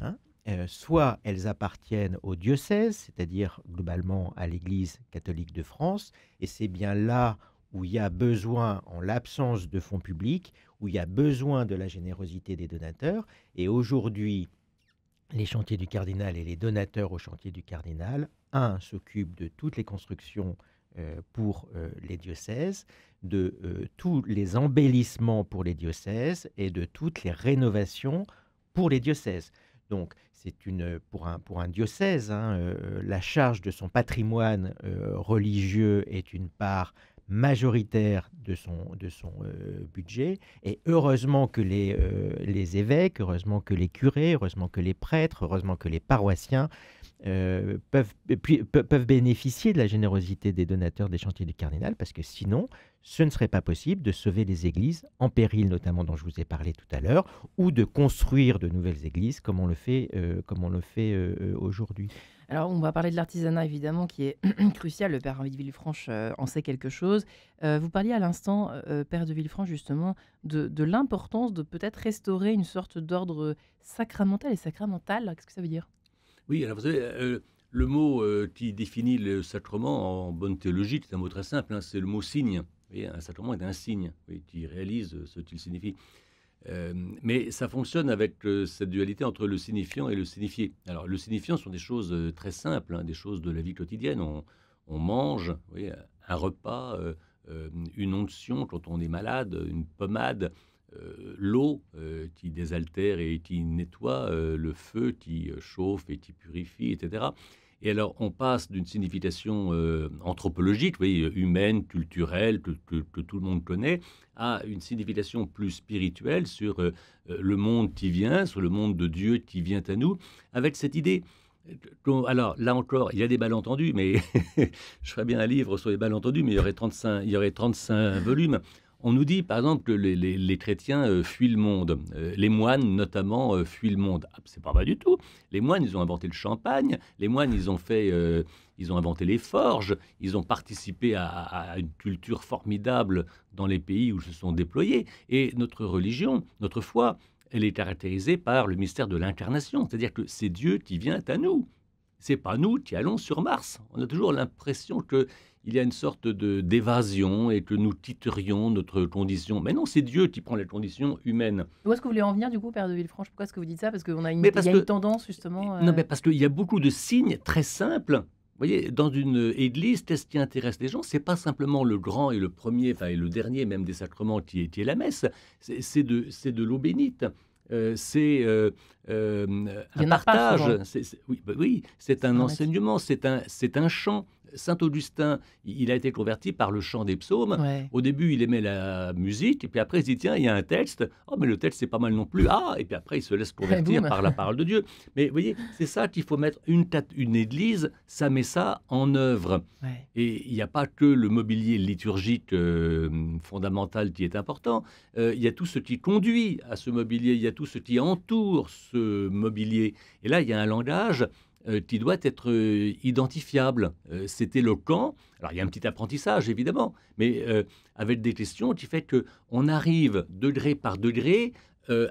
hein. Soit elles appartiennent au diocèse, c'est-à-dire globalement à l'Église catholique de France, et c'est bien là où il y a besoin, en l'absence de fonds publics, où il y a besoin de la générosité des donateurs. Et aujourd'hui, les Chantiers du Cardinal et les donateurs aux Chantiers du Cardinal, s'occupent de toutes les constructions pour les diocèses, de tous les embellissements pour les diocèses et de toutes les rénovations pour les diocèses. Donc, pour un diocèse, hein, la charge de son patrimoine religieux est une part majoritaire de son budget. Et heureusement que les évêques, heureusement que les curés, heureusement que les prêtres, heureusement que les paroissiens peuvent bénéficier de la générosité des donateurs des Chantiers du Cardinal, parce que sinon, ce ne serait pas possible de sauver les églises en péril, notamment dont je vous ai parlé tout à l'heure, ou de construire de nouvelles églises comme on le fait aujourd'hui. Alors, on va parler de l'artisanat, évidemment, qui est crucial. Le père de Villefranche en sait quelque chose. Vous parliez à l'instant, père de Villefranche, justement, de l'importance de peut-être restaurer une sorte d'ordre sacramental et sacramental. Qu'est-ce que ça veut dire? Oui, alors vous savez, le mot qui définit le sacrement en bonne théologie, c'est un mot très simple, hein, c'est le mot signe. Vous voyez, un sacrement est un signe, oui, qui réalise ce qu'il signifie. Mais ça fonctionne avec cette dualité entre le signifiant et le signifié. Alors, le signifiant sont des choses très simples, hein, des choses de la vie quotidienne. On mange, vous voyez, un repas, une onction quand on est malade, une pommade, l'eau qui désaltère et qui nettoie, le feu qui chauffe et qui purifie, etc. Et alors, on passe d'une signification anthropologique, vous voyez, humaine, culturelle, que tout le monde connaît, à une signification plus spirituelle sur le monde qui vient, sur le monde de Dieu qui vient à nous, avec cette idée. Alors, là encore, il y a des malentendus, mais je ferais bien un livre sur les malentendus, mais il y aurait 35 volumes. On nous dit, par exemple, que les chrétiens fuient le monde. Les moines, notamment, fuient le monde. Ah, c'est pas vrai du tout. Les moines, ils ont inventé le champagne. Les moines, ils ont inventé les forges. Ils ont participé à une culture formidable dans les pays où ils se sont déployés. Et notre religion, notre foi, elle est caractérisée par le mystère de l'incarnation. C'est-à-dire que c'est Dieu qui vient à nous. C'est pas nous qui allons sur Mars. On a toujours l'impression qu'il y a une sorte d'évasion et que nous quitterions notre condition. Mais non, c'est Dieu qui prend les conditions humaines. Où est-ce que vous voulez en venir, du coup, père de Villefranche? Pourquoi est-ce que vous dites ça? Parce qu'il y a une tendance, justement. Non, mais parce qu'il y a beaucoup de signes très simples. Vous voyez, dans une église, qu'est-ce qui intéresse les gens? C'est pas simplement le grand et le premier, et le dernier même des sacrements qui est la messe. C'est de l'eau bénite. C'est un partage, oui, c'est un enseignement, c'est un chant, Saint-Augustin, il a été converti par le chant des psaumes. Ouais. Au début, il aimait la musique, et puis après, il se dit, tiens, il y a un texte. Oh, mais le texte, c'est pas mal non plus. Ah, et puis après, il se laisse convertir Boum. par la parole de Dieu. Mais vous voyez, c'est ça qu'il faut mettre. Une église, ça met ça en œuvre. Ouais. Et il n'y a pas que le mobilier liturgique fondamental qui est important. Il y a tout ce qui conduit à ce mobilier, il y a tout ce qui entoure ce mobilier. Et là, il y a un langage qui doit être identifiable. C'est éloquent. Alors, il y a un petit apprentissage, évidemment, mais avec des questions qui fait qu'on arrive, degré par degré,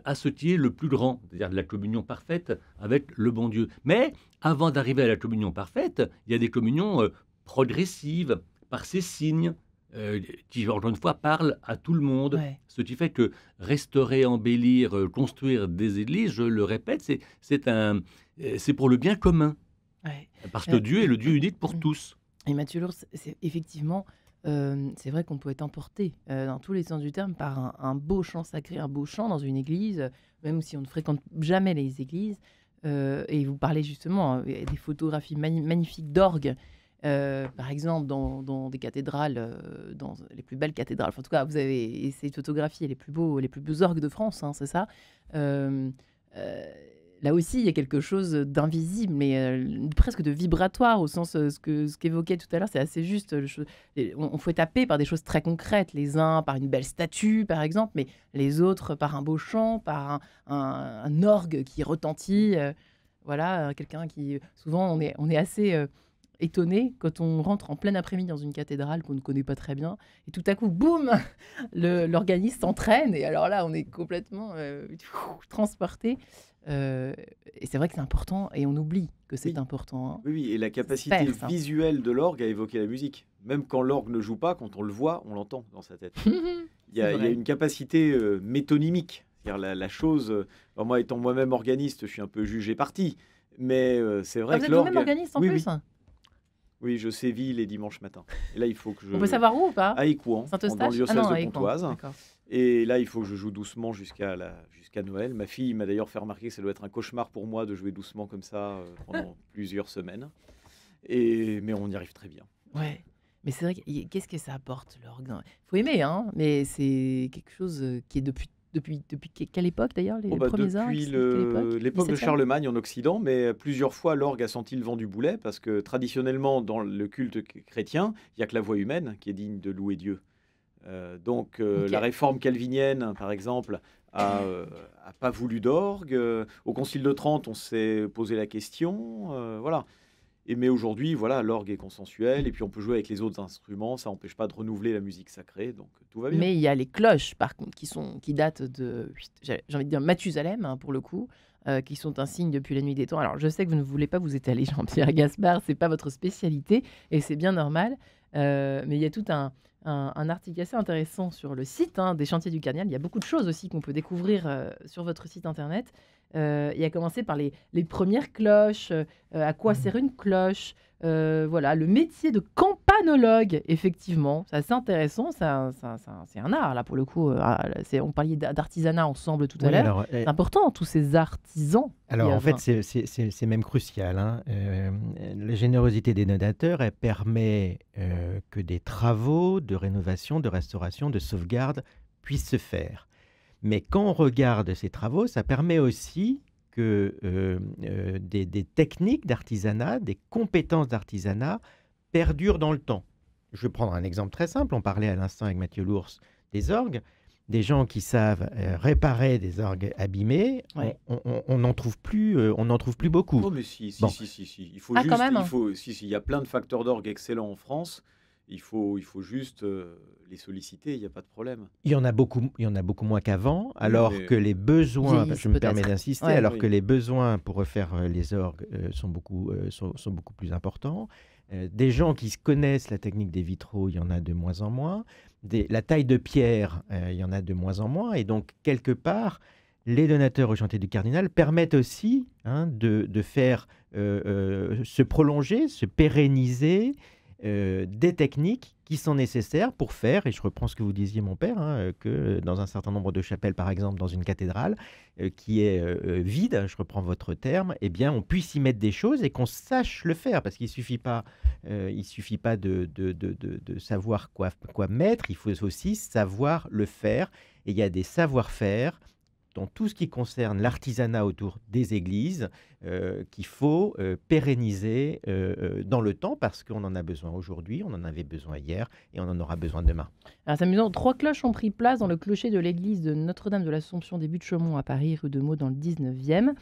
à ce qui est le plus grand, c'est-à-dire de la communion parfaite avec le bon Dieu. Mais avant d'arriver à la communion parfaite, il y a des communions progressives, par ces signes, qui, encore une fois, parlent à tout le monde. Ouais. Ce qui fait que restaurer, embellir, construire des églises, je le répète, c'est pour le bien commun. Ouais. Parce que Dieu est le Dieu unique pour tous. Et Mathieu Lours, c'est effectivement, c'est vrai qu'on peut être emporté dans tous les sens du terme par un beau chant sacré, un beau chant dans une église, même si on ne fréquente jamais les églises. Et vous parlez justement des photographies magnifiques d'orgues, par exemple dans des cathédrales, dans les plus belles cathédrales. Enfin, en tout cas, vous avez essayé de photographier les plus beaux orgues de France, hein, c'est ça. Euh, Là aussi, il y a quelque chose d'invisible, mais presque de vibratoire, au sens ce qu'évoquait tout à l'heure, c'est assez juste. On faut être happé par des choses très concrètes, les uns par une belle statue, par exemple, mais les autres par un beau chant, par un orgue qui retentit. Voilà, quelqu'un qui... Souvent, on est assez étonné quand on rentre en plein après-midi dans une cathédrale qu'on ne connaît pas très bien, et tout à coup, boum, l'organiste s'entraîne, et alors là, on est complètement transporté. Et c'est vrai que c'est important, et on oublie que c'est Oui. important. Hein. Oui, et la capacité Faire ça. visuelle de l'orgue à évoquer la musique. Même quand l'orgue ne joue pas, quand on le voit, on l'entend dans sa tête. Il y a vrai. une capacité métonymique. C'est-à-dire la chose... alors moi, étant moi-même organiste, je suis un peu jugé parti. Mais c'est vrai Vous que êtes l'orgue... vous-même organiste en Oui, plus. oui, je sévis les dimanches matins. Et là, il faut que je... On peut savoir où ou pas À Écouen, dans Saint-Eustache. le diocèse non, de à Écouen. Pontoise. D'accord. Et là, il faut que je joue doucement jusqu'à Noël. Ma fille m'a d'ailleurs fait remarquer que ça doit être un cauchemar pour moi de jouer doucement comme ça pendant plusieurs semaines. Mais on y arrive très bien. Ouais. Mais c'est vrai, qu'est-ce que ça apporte l'orgue? Il faut aimer, hein. Mais c'est quelque chose qui est depuis quelle époque d'ailleurs les premiers orgues? Depuis C'est quelle époque l'époque de 17e? Charlemagne en Occident, mais plusieurs fois l'orgue a senti le vent du boulet parce que traditionnellement, dans le culte chrétien, il n'y a que la voix humaine qui est digne de louer Dieu. Donc Ok. la réforme calvinienne, par exemple, a pas voulu d'orgue. Au Concile de Trente, on s'est posé la question. Voilà. Mais aujourd'hui, voilà, l'orgue est consensuel et puis on peut jouer avec les autres instruments. Ça n'empêche pas de renouveler la musique sacrée, donc tout va bien. Mais il y a les cloches, par contre, qui datent de, j'ai envie de dire, Mathusalem, hein, pour le coup, qui sont un signe depuis la nuit des temps. Alors, je sais que vous ne voulez pas vous étaler, Jean-Pierre Gaspard, c'est pas votre spécialité, et c'est bien normal. Mais il y a tout un article assez intéressant sur le site des Chantiers du Cardinal. Il y a beaucoup de choses aussi qu'on peut découvrir sur votre site internet. Il y a commencé par les premières cloches, à quoi sert une cloche, voilà, le métier de campanologue, effectivement, c'est assez intéressant, c'est un art, là, pour le coup. On parlait d'artisanat ensemble tout à Oui, l'heure. alors, C'est important, tous ces artisans. Alors, qui en fait, œuvrent. c'est même crucial, hein. La générosité des donateurs, elle permet que des travaux de rénovation, de restauration, de sauvegarde puissent se faire. Mais quand on regarde ces travaux, ça permet aussi que des techniques d'artisanat, des compétences d'artisanat perdurent dans le temps. Je vais prendre un exemple très simple. On parlait à l'instant avec Mathieu Lours des orgues. Des gens qui savent réparer des orgues abîmés, Ouais. on n'en trouve plus, on n'en trouve plus beaucoup. Oh, mais si. Bon. Il faut Ah, juste, quand même. il y a plein de facteurs d'orgue excellents en France. Il faut juste les solliciter, il n'y a pas de problème. Il y en a beaucoup moins qu'avant, alors mais- que les besoins, Vieillissent je me permets peut-être. d'insister, Ouais. alors Oui. que les besoins pour refaire les orgues sont beaucoup plus importants. Des gens qui connaissent la technique des vitraux, il y en a de moins en moins. La taille de pierre, il y en a de moins en moins. Et donc, quelque part, les donateurs au chantier du Cardinal permettent aussi de faire se prolonger, se pérenniser des techniques qui sont nécessaires pour faire, et je reprends ce que vous disiez mon père, que dans un certain nombre de chapelles, par exemple dans une cathédrale qui est vide, je reprends votre terme, eh bien on puisse y mettre des choses et qu'on sache le faire, parce qu'il ne suffit pas, de savoir quoi mettre, il faut aussi savoir le faire, et il y a des savoir-faire dans tout ce qui concerne l'artisanat autour des églises qu'il faut pérenniser dans le temps parce qu'on en a besoin aujourd'hui, on en avait besoin hier et on en aura besoin demain. Alors, c'est amusant, 3 cloches ont pris place dans le clocher de l'église de Notre-Dame de l'Assomption des Buttes-Chaumont à Paris, rue de Meaux dans le 19e.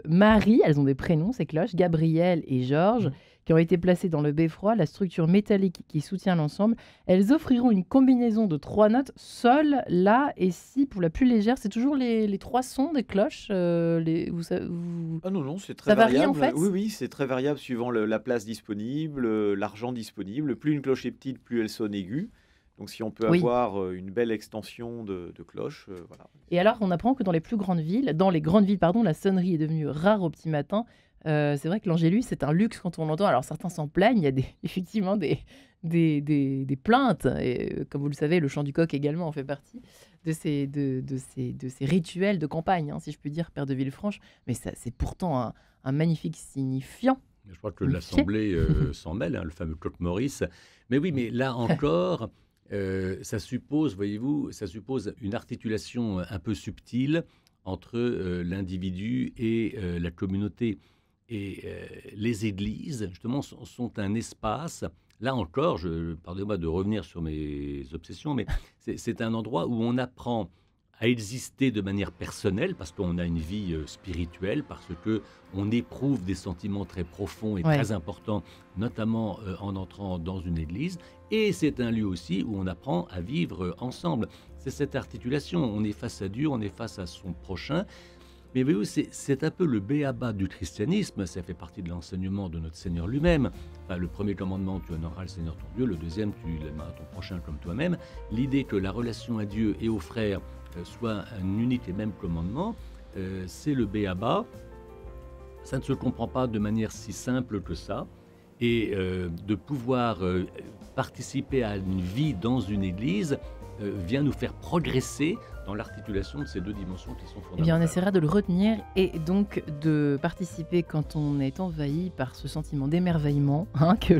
Marie, elles ont des prénoms, ces cloches, Gabrielle et Georges, qui ont été placées dans le beffroi, la structure métallique qui soutient l'ensemble. Elles offriront une combinaison de 3 notes, sol, la et si, pour la plus légère. C'est toujours les 3 sons des cloches. Ah non, c'est très ça varie variable. en fait. Oui, c'est très variable suivant la place disponible, l'argent disponible. Plus une cloche est petite, plus elle sonne aiguë. Donc si on peut avoir une belle extension de cloche, voilà. Et alors, on apprend que dans les grandes villes, la sonnerie est devenue rare au petit matin. C'est vrai que l'Angélus, c'est un luxe quand on l'entend. Alors certains s'en plaignent, il y a effectivement des plaintes. Et, comme vous le savez, le chant du coq également en fait partie de ces rituels de campagne, si je puis dire, Père de Villefranche. Mais ça, c'est pourtant un magnifique signifiant. Je crois que l'Assemblée s'en mêle, le fameux Claude Maurice. Mais oui, mais là encore... ça suppose, voyez-vous, une articulation un peu subtile entre l'individu et la communauté. Et les églises, justement, sont un espace, là encore, pardonnez-moi de revenir sur mes obsessions, mais c'est un endroit où on apprend à exister de manière personnelle, parce qu'on a une vie spirituelle, parce qu'on éprouve des sentiments très profonds et très importants, notamment en entrant dans une église. Et c'est un lieu aussi où on apprend à vivre ensemble. C'est cette articulation, on est face à Dieu, on est face à son prochain. Mais voyez-vous, c'est un peu le b.a.-ba du christianisme, ça fait partie de l'enseignement de notre Seigneur lui-même. Enfin, le premier commandement, tu honoreras le Seigneur ton Dieu, le deuxième, tu aimeras ton prochain comme toi-même. L'idée que la relation à Dieu et aux frères soit un unique et même commandement, c'est le b.a.-ba. Ça ne se comprend pas de manière si simple que ça. Et de pouvoir participer à une vie dans une église vient nous faire progresser dans l'articulation de ces deux dimensions qui sont fondamentales. Eh bien, on essaiera de le retenir et donc de participer quand on est envahi par ce sentiment d'émerveillement que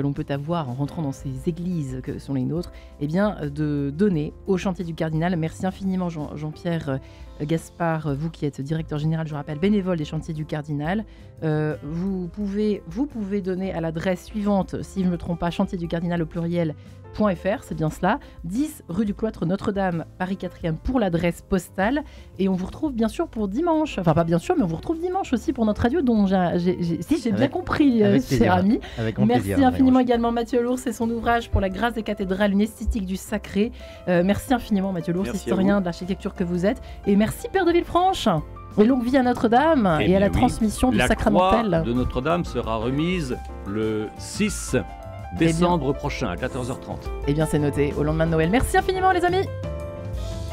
l'on peut avoir en rentrant dans ces églises que sont les nôtres, eh bien, de donner au chantier du Cardinal. Merci infiniment Jean-Pierre Gaspard, vous qui êtes directeur général, je rappelle, bénévole des chantiers du Cardinal. Vous pouvez donner à l'adresse suivante, si je ne me trompe pas, chantier du Cardinal au pluriel .fr, c'est bien cela, 10 rue du Cloître Notre-Dame, Paris 4e pour l'adresse postale. Et on vous retrouve bien sûr pour dimanche, enfin pas bien sûr, mais on vous retrouve dimanche aussi pour notre radio dont j'ai bien compris, cher ami. Merci infiniment également Mathieu Lours et son ouvrage pour la grâce des cathédrales, une esthétique du sacré. Merci infiniment Mathieu Lours, historien de l'architecture que vous êtes. Et merci Père de Villefranche. Et longue vie à Notre-Dame et à la transmission du sacramentel. La croix de Notre-Dame sera remise le 6 décembre prochain à 14h30. Eh bien, c'est noté au lendemain de Noël. Merci infiniment, les amis.